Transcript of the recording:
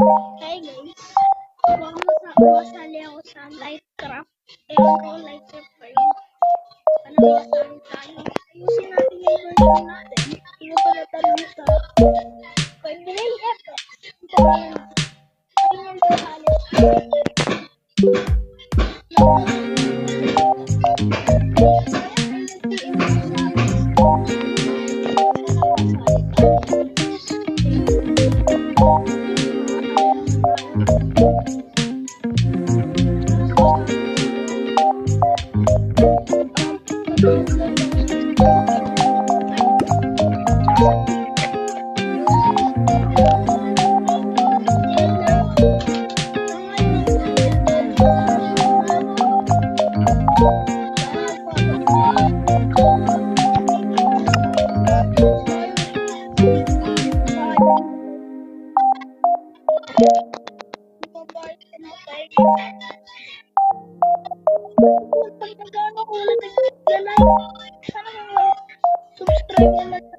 Hey guys, masali ako sa light craft. Ewan ko light craft pa rin. Ano masali tayo? Ayusin natin yung version natin. Hindi ko pala tanong sa 29 FPS. Ayun yung kasali. Subscribe naman sa